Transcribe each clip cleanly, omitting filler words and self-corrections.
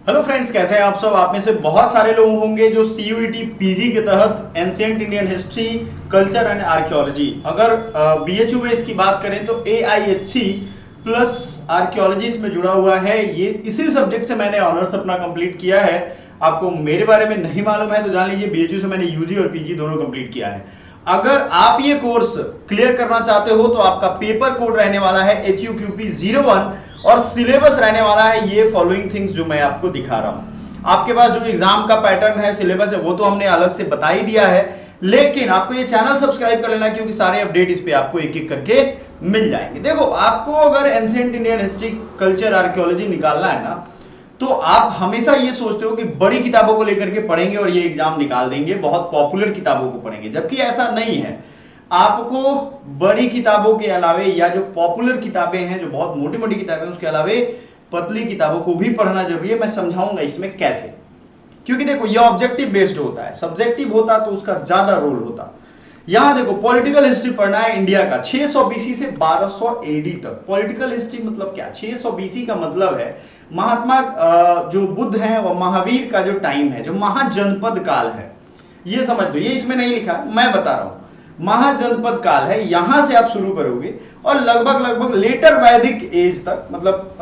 Hello friends, कैसे हैं आप सब। आप में से बहुत सारे लोग होंगे जो सीयूईटी पीजी के तहत ancient Indian history, culture and archaeology, अगर बीएचयू में इसकी बात करें तो एआईएचसी प्लस आर्कियोलॉजी में जुड़ा हुआ है। ये इसी सब्जेक्ट से मैंने ऑनर्स अपना कंप्लीट किया है। आपको मेरे बारे में नहीं मालूम है तो जान लीजिए, बीएचयू से मैंने यूजी और पीजी दोनों कंप्लीट किया है। अगर आप ये कोर्स क्लियर करना चाहते हो तो आपका पेपर कोड रहने वाला है HUQP01 और सिलेबस रहने वाला है ये फॉलोइंग थिंग्स जो मैं आपको दिखा रहा हूं। आपके पास जो एग्जाम का पैटर्न है, सिलेबस है, वो तो हमने अलग से बता ही दिया है, लेकिन आपको ये चैनल सब्सक्राइब कर लेना क्योंकि सारे अपडेट इस पे आपको एक एक करके मिल जाएंगे। देखो, आपको अगर ancient Indian history, culture, archaeology निकालना है ना, तो आप हमेशा ये सोचते हो कि बड़ी किताबों को लेकर के पढ़ेंगे और ये एग्जाम निकाल देंगे, बहुत पॉपुलर किताबों को पढ़ेंगे, जबकि ऐसा नहीं है। आपको बड़ी किताबों के अलावे या जो पॉपुलर किताबें हैं, जो बहुत मोटी मोटी किताबें, उसके अलावे पतली किताबों को भी पढ़ना जरूरी है। मैं समझाऊंगा इसमें कैसे, क्योंकि देखो ये ऑब्जेक्टिव बेस्ड होता है, सब्जेक्टिव होता तो उसका ज्यादा रोल होता। यहां देखो, पॉलिटिकल हिस्ट्री पढ़ना है इंडिया का 600 बीसी से 1200 एडी तक। पॉलिटिकल हिस्ट्री मतलब क्या? 600 बीसी का मतलब है महात्मा जो बुद्ध हैं और महावीर का जो टाइम है, जो महाजनपद काल है, ये समझ लो। ये इसमें नहीं लिखा, मैं बता रहा हूं। महाजनपद काल है, यहां से आप शुरू करोगे और लगभग लेटर वैदिक एज तक, मतलब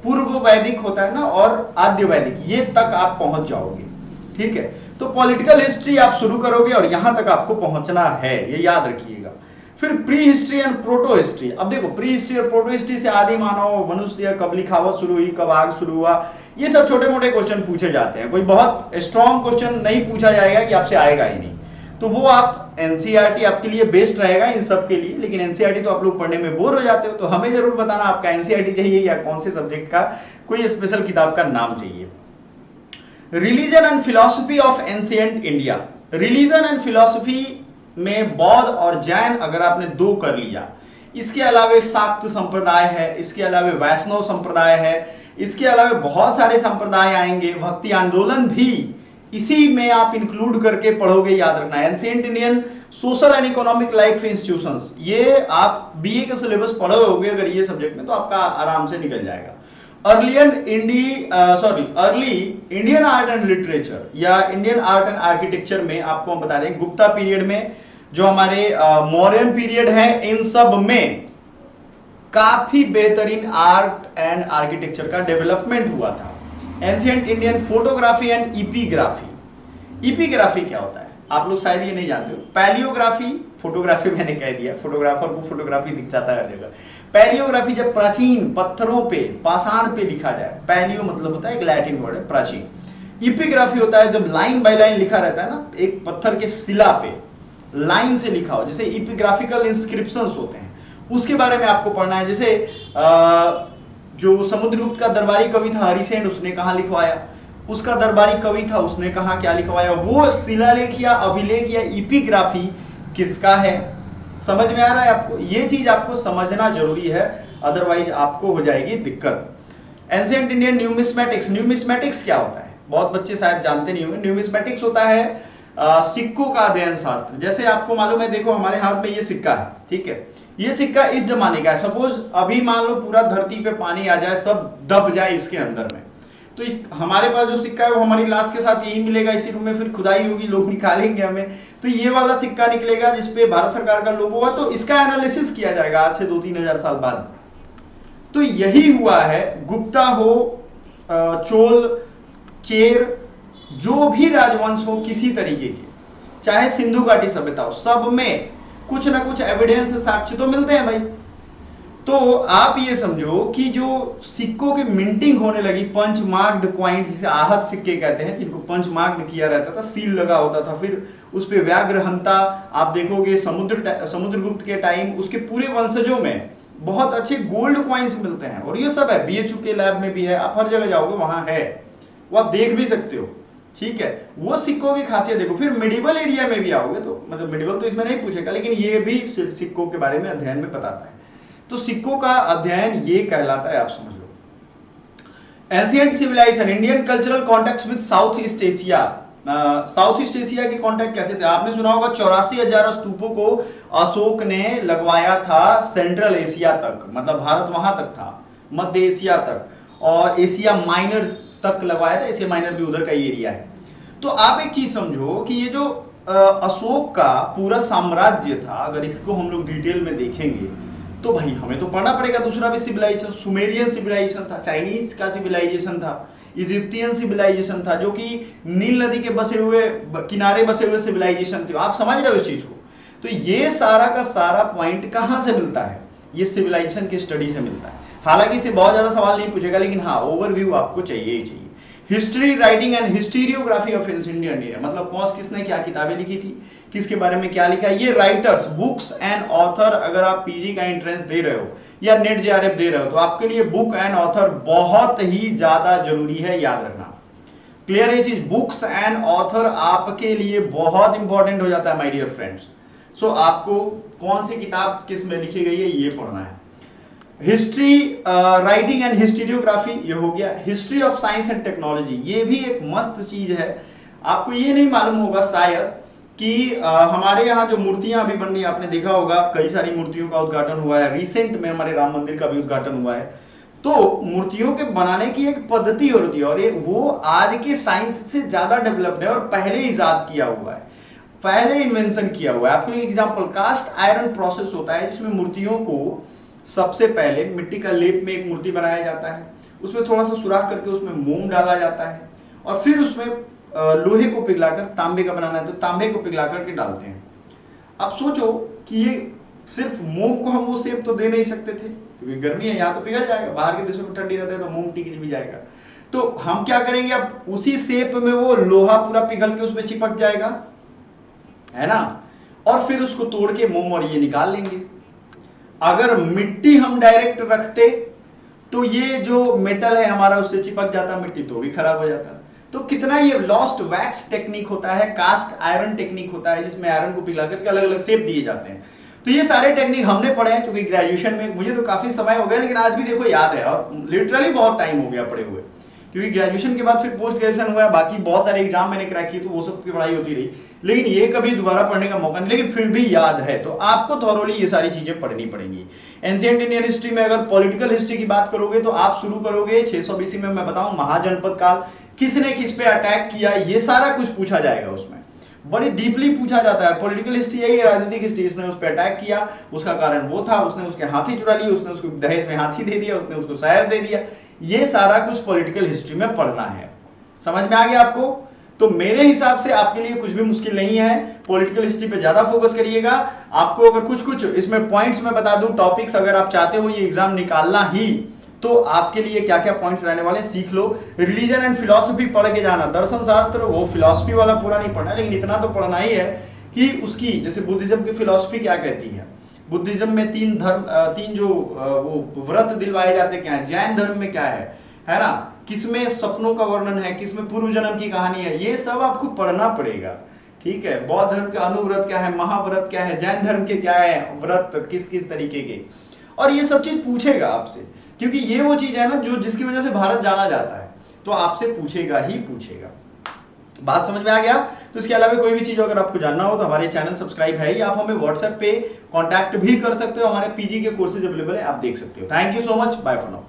पूर्व वैदिक होता है ना और आद्य वैदिक, ये तक आप पहुंच जाओगे। ठीक है, तो पॉलिटिकल हिस्ट्री आप शुरू करोगे और यहां तक आपको पहुंचना है, ये याद रखिएगा। फिर pre history and proto history. अब देखो, प्री हिस्ट्री और प्रोटो हिस्ट्री से आदि मानव, मनुष्य, कब लिखावट शुरू हुई, कब आग शुरू हुआ, ये सब छोटे मोटे क्वेश्चन पूछे जाते हैं। कोई बहुत स्ट्रॉन्ग क्वेश्चन नहीं पूछा जाएगा कि आपसे आएगा ही नहीं, तो वो आप एनसीईआरटी आपके लिए बेस्ट रहेगा इन सब के लिए। लेकिन एनसीईआरटी तो आप लोग पढ़ने में बोर हो जाते हो, तो हमें जरूर बताना आपका एनसीईआरटी चाहिए या कौन से सब्जेक्ट का कोई स्पेशल किताब का नाम चाहिए। Religion and philosophy of ancient India. Religion and philosophy में बौद्ध और जैन अगर आपने दो कर लिया, इसके अलावे शाक्त संप्रदाय है, इसके अलावे वैष्णव संप्रदाय है, इसके अलावे बहुत सारे संप्रदाय आएंगे, भक्ति आंदोलन भी इसी में आप इंक्लूड करके पढ़ोगे। याद रखना, ancient Indian social and economic life institutions, ये आप बीए का सिलेबस पढ़ोगे अगर ये सब्जेक्ट में, तो आपका आराम से निकल जाएगा। Early Indian art and literature या इंडियन आर्ट एंड आर्किटेक्चर में आपको हम बता दें, गुप्ता पीरियड में जो हमारे मौर्यन पीरियड है, इन सब में काफी बेहतरीन आर्ट एंड आर्किटेक्चर का डेवलपमेंट हुआ था। Ancient Indian photography and epigraphy. Epigraphy क्या होता है आप लोग शायद ये नहीं जानते हो। पैलियोग्राफी, फोटोग्राफी मैंने कह दिया, फोटोग्राफर को फोटोग्राफी दिख जाता है हर जगह। पैलियोग्राफी जब प्राचीन पत्थरों पे, पाषाण पे लिखा जाए, पैलियो मतलब होता है एक लैटिन वर्ड है, प्राचीन। इपिग्राफी होता है जब लाइन बाय लाइन लिखा रहता है ना, एक पत्थर के शिला पे लाइन से लिखा हो, जैसे इपिग्राफिकल इंस्क्रिप्शंस होते हैं, उसके बारे में आपको पढ़ना है। जैसे जो समुद्रगुप्त का दरबारी कवि था हरिसेन, उसने कहाँ लिखवाया, उसका दरबारी कवि था, उसने कहाँ क्या लिखवाया, वो शिलालेख या अभिलेख या इपिग्राफी किसका है। समझ में आ रहा है आपको? ये चीज आपको समझना जरूरी है, अदरवाइज आपको हो जाएगी दिक्कत। Ancient Indian numismatics. न्यूमिस्मेटिक्स क्या होता है बहुत बच्चे शायद जानते नहीं होंगे। न्यूमिस्मेटिक्स होता है सिक्कों का अध्ययन शास्त्र। जैसे आपको मालूम है, देखो हमारे हाथ में ये सिक्का है, ठीक है, ये सिक्का इस जमाने का है। सपोज अभी मान लो पूरा धरती पे पानी आ जाए, सब दब जाए इसके अंदर में, तो हमारे पास जो सिक्का है वो हमारी लाश के साथ यही मिलेगा, इसी रूम में फिर खुदाई होगी, लोग निकालेंगे हमें, तो ये वाला सिक्का निकलेगा जिसपे भारत सरकार का लोगो होगा, तो इसका एनालिसिस किया जाएगा आज से 2-3 हजार साल बाद। तो यही हुआ है, गुप्ता हो, चोल, चेर, जो भी राजवंश हो किसी तरीके के, चाहे सिंधु घाटी सभ्यता हो, सब में कुछ ना कुछ एविडेंस, साक्ष्य तो मिलते हैं भाई। तो आप ये समझो कि जो सिक्कों की मिंटिंग होने लगी, पंच मार्क्ड कॉइन, जिसे आहत सिक्के कहते हैं, जिनको पंच मार्क्ड किया रहता था, सील लगा होता था, फिर उस पे व्याघ्रहंता, आप देखोगे समुद्रगुप्त के टाइम उसके पूरे वंशजों में बहुत अच्छे गोल्ड कॉइन्स मिलते हैं, और ये सब है बीएचयू के लैब में भी है, आप हर जगह जाओगे वहां है, वो आप देख भी सकते हो। ठीक है, वो सिक्कों की खासियत देखो। फिर मिडिवल एरिया में भी आओगे तो, मतलब मिडिवल तो इसमें नहीं पूछेगा, लेकिन ये भी सिक्कों के बारे में अध्ययन में बताता है। तो सिक्कों का अध्ययन ये कहलाता है, आप समझ लो। Ancient civilization, Indian cultural contact with South East Asia. South East Asia के कॉन्टेक्ट कैसे थे? आपने सुना होगा 84,000 स्तूपों को अशोक ने लगवाया था सेंट्रल एशिया तक, मतलब भारत वहां तक था, मध्य एशिया तक, और एशिया माइनर तक लगवाया था, एशिया माइनर भी उधर का ही एरिया है। तो आप एक चीज समझो कि ये जो अशोक का पूरा साम्राज्य था, अगर इसको हम लोग डिटेल में देखेंगे तो भाई हमें तो पढ़ना पड़ेगा दूसरा भी सिविलाइजेशन, सुमेरियन सिविलाइजेशन था, चाइनीज का सिविलाइजेशन था, इजिप्टियन सिविलाइजेशन था, जो कि नील नदी के बसे हुए किनारे बसे हुए सिविलाइजेशन थे। आप समझ रहे हो इस चीज को? तो ये सारा का सारा पॉइंट कहां से मिलता है? ये सिविलाइजेशन की स्टडी से मिलता है। हालांकि इससे बहुत ज्यादा सवाल नहीं पूछेगा, लेकिन हाँ ओवरव्यू आपको चाहिए ही चाहिए। History writing and historiography of ancient India, मतलब कौन किसने क्या किताबें लिखी थी, किसके बारे में क्या लिखा है, ये राइटर्स, बुक्स एंड ऑथर। अगर आप पीजी का एंट्रेंस दे रहे हो या नेट जेआरएफ दे रहे हो तो आपके लिए बुक एंड ऑथर बहुत ही ज्यादा जरूरी है, याद रखना। क्लियर है चीज? बुक्स एंड ऑथर आपके लिए बहुत इंपॉर्टेंट हो जाता है माय डियर फ्रेंड्स। सो आपको कौन सी किताब किस में लिखी गई है ये पढ़ना है। हिस्ट्री राइटिंग एंड हिस्टीरियोग्राफी ये हो गया। History of science and technology, ये भी एक मस्त चीज है। आपको ये नहीं मालूम होगा शायद कि हमारे यहाँ जो मूर्तियां अभी बन रही है, आपने देखा होगा कई सारी मूर्तियों का उद्घाटन हुआ है, रिसेंट में हमारे राम मंदिर का भी उद्घाटन हुआ है। तो मूर्तियों के बनाने की एक पद्धति होती है और ये वो आज के साइंस से ज्यादा डेवलप्ड है और पहले इजाद किया हुआ है, पहले इन्वेंशन किया हुआ है। आपको एक एग्जांपल, कास्ट आयरन प्रोसेस होता है जिसमें मूर्तियों को सबसे पहले मिट्टी का लेप में एक मूर्ति बनाया जाता है, उसमें थोड़ा सा सुराख करके उसमें मोम डाला जाता है और फिर उसमें लोहे को पिघलाकर, तांबे का बनाना है तो तांबे को पिघला करके डालते हैं। अब सोचो कि ये सिर्फ मोम को हम वो शेप तो दे नहीं सकते थे क्योंकि गर्मी है, यहाँ तो पिघल जाएगा, बाहर के देशों में ठंडी रहता है तो मोम टिक भी जाएगा। तो हम क्या करेंगे, अब उसी शेप में वो लोहा पूरा पिघल के उसमें चिपक जाएगा, है ना, और फिर उसको तोड़ के मोम और ये निकाल लेंगे। अगर मिट्टी हम डायरेक्ट रखते तो ये जो मेटल है हमारा उससे चिपक जाता, मिट्टी तो भी खराब हो जाता। तो कितना ये लॉस्ट वैक्स टेक्निक होता है, कास्ट आयरन टेक्निक होता है जिसमें आयरन को पिघला करके अलग अलग शेप दिए जाते हैं। तो ये सारे टेक्निक हमने पढ़े हैं क्योंकि ग्रेजुएशन में, मुझे तो काफी समय हो गया लेकिन आज भी देखो याद है और लिटरली बहुत टाइम हो गया पढ़े हुए, क्योंकि ग्रेजुएशन के बाद फिर पोस्ट ग्रेजुएशन हुआ, बाकी बहुत सारे एग्जाम मैंने क्रैक किए तो वो सब की पढ़ाई होती रही, लेकिन ये कभी दोबारा पढ़ने का मौका नहीं, लेकिन फिर भी याद है। तो आपको थॉरोली ये सारी चीजें पढ़नी पड़ेंगी। एंशिएंट इंडियन हिस्ट्री में अगर पॉलिटिकल हिस्ट्री की बात करोगे तो आप शुरू करोगे 600 BC में, मैं बताऊं महाजनपद काल, किसने किस पे अटैक किया, ये सारा कुछ पूछा जाएगा उसमें, बड़ी डीपली पूछा जाता है। पॉलिटिकल हिस्ट्री यही, राजनीतिक हिस्ट्री, इसने उस पर अटैक किया, उसका कारण वो था, उसने उसके हाथी चुरा लिए, उसने उसको दहेज में हाथी दे दिया, उसने उसको शायर दे दिया, ये सारा कुछ पॉलिटिकल हिस्ट्री में पढ़ना है। समझ में आ गया आपको? तो मेरे हिसाब से आपके लिए कुछ भी मुश्किल नहीं है, पॉलिटिकल हिस्ट्री पे ज्यादा फोकस करिएगा। आपको अगर कुछ कुछ इसमें पॉइंट्स में बता दूं, टॉपिक्स अगर आप चाहते हो ये एग्जाम निकालना ही, तो आपके लिए क्या क्या पॉइंट्स रहने वाले सीख लो। रिलीजन एंड फिलॉसफी पढ़ के जाना, दर्शन शास्त्र वो फिलॉसफी वाला पूरा नहीं पढ़ना, लेकिन इतना तो पढ़ना ही है कि उसकी, जैसे बुद्धिज्म की फिलॉसफी क्या कहती है, बुद्धिज्म में तीन धर्म, तीन जो वो व्रत दिलवाए जाते क्या है, जैन धर्म में क्या है ना, किसमें सपनों का वर्णन है, किसमें पूर्व जन्म की कहानी है, ये सब आपको पढ़ना पड़ेगा। ठीक है, बौद्ध धर्म के अनुव्रत क्या है, महाव्रत क्या है, जैन धर्म के क्या है व्रत, किस किस तरीके के, और ये सब चीज पूछेगा आपसे, क्योंकि ये वो चीज है ना जो जिसकी वजह से भारत जाना जाता है, तो आपसे पूछेगा ही पूछेगा। बात समझ में आ गया? तो इसके अलावा कोई भी चीज अगर आपको जानना हो तो हमारे चैनल सब्सक्राइब है ही, आप हमें व्हाट्सएप पे कांटेक्ट भी कर सकते हो, हमारे पीजी के कोर्सेज अवेलेबल है, आप देख सकते हो। Thank you so much, bye for now.